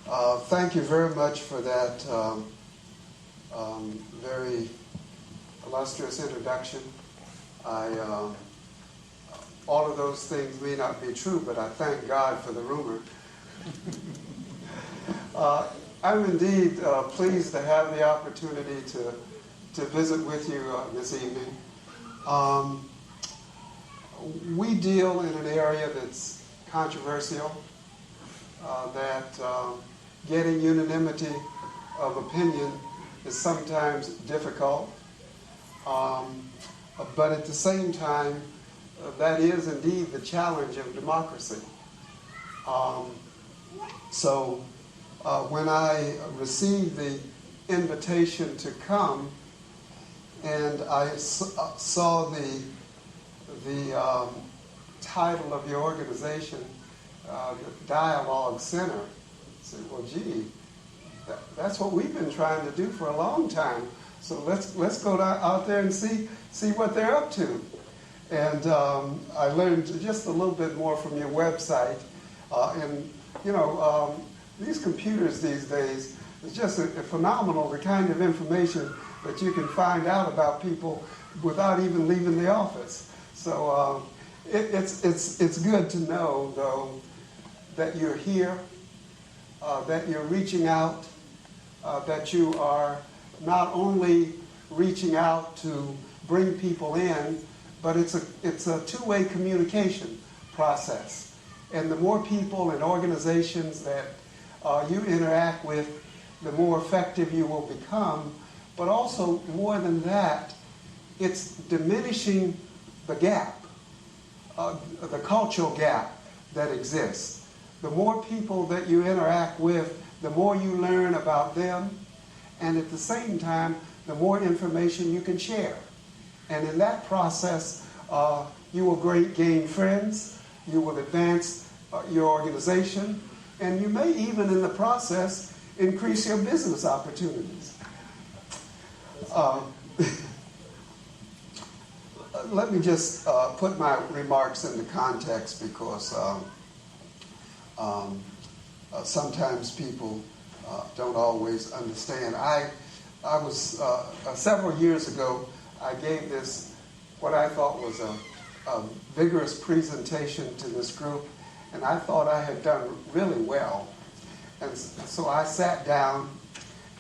Thank you very much for that very illustrious introduction. All of those things may not be true, but I thank God for the rumor. I'm indeed pleased to have the opportunity to visit with you this evening. We deal in an area that's controversial, that getting unanimity of opinion is sometimes difficult, but at the same time, that is indeed the challenge of democracy. So when I received the invitation to come, and I saw the title of your organization, the Dialogue Center, I said, well, gee, that's what we've been trying to do for a long time. So let's go out there and see what they're up to. And I learned just a little bit more from your website. And you know, these computers these days, it's just phenomenal, the kind of information that you can find out about people without even leaving the office. So it's good to know, though, that you're here, that you're reaching out, that you are not only reaching out to bring people in, but it's a two-way communication process. And the more people and organizations that you interact with, the more effective you will become. But also, more than that, it's diminishing the gap, the cultural gap that exists. The more people that you interact with, the more you learn about them, and at the same time, the more information you can share. And in that process, you will gain friends, you will advance your organization, and you may even in the process increase your business opportunities. Let me just put my remarks into context, because sometimes people don't always understand. I was several years ago, I gave this, what I thought was a vigorous presentation to this group, and I thought I had done really well. And so I sat down,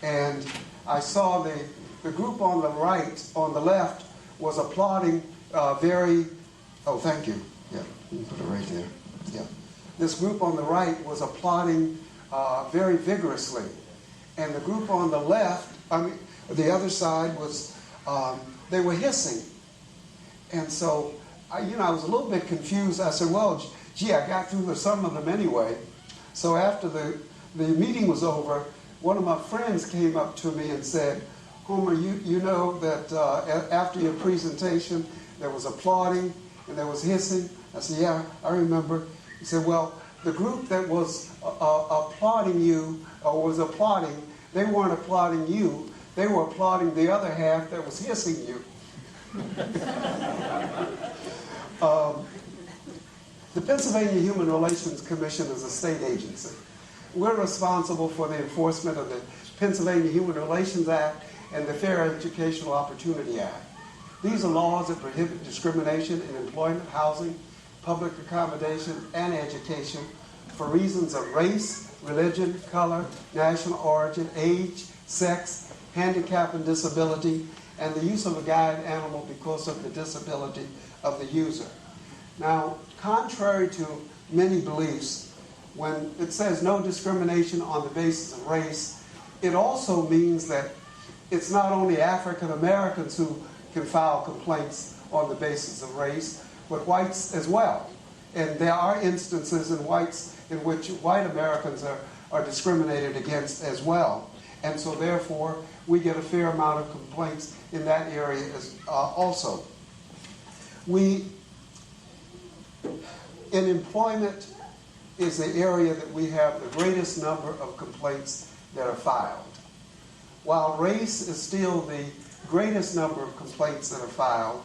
and I saw the group on the right, on the left, was applauding thank you. Yeah, you can put it right there. Yeah. This group on the right was applauding very vigorously. And the group on the left, the other side was, they were hissing. And so, I was a little bit confused. I said, well, gee, I got through with some of them anyway. So after the meeting was over, one of my friends came up to me and said, Homer, you know that after your presentation, there was applauding and there was hissing. I said, yeah, I remember. He said, well, the group that was applauding you, or was applauding, they weren't applauding you. They were applauding the other half that was hissing you. The Pennsylvania Human Relations Commission is a state agency. We're responsible for the enforcement of the Pennsylvania Human Relations Act and the Fair Educational Opportunity Act. These are laws that prohibit discrimination in employment, housing, public accommodation, and education for reasons of race, religion, color, national origin, age, sex, handicap and disability, and the use of a guide animal because of the disability of the user. Now, contrary to many beliefs, when it says no discrimination on the basis of race, it also means that it's not only African Americans who can file complaints on the basis of race, but whites as well. And there are instances in which white Americans are discriminated against as well. And so therefore, we get a fair amount of complaints in that area also. In employment is the area that we have the greatest number of complaints that are filed. While race is still the greatest number of complaints that are filed,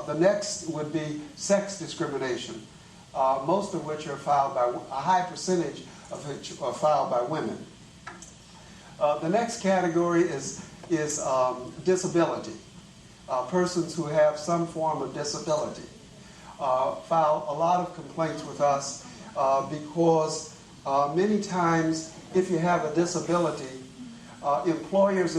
the next would be sex discrimination. most of which are filed by, a high percentage of which are filed by women. The next category is disability. Persons who have some form of disability file a lot of complaints with us because many times if you have a disability, employers in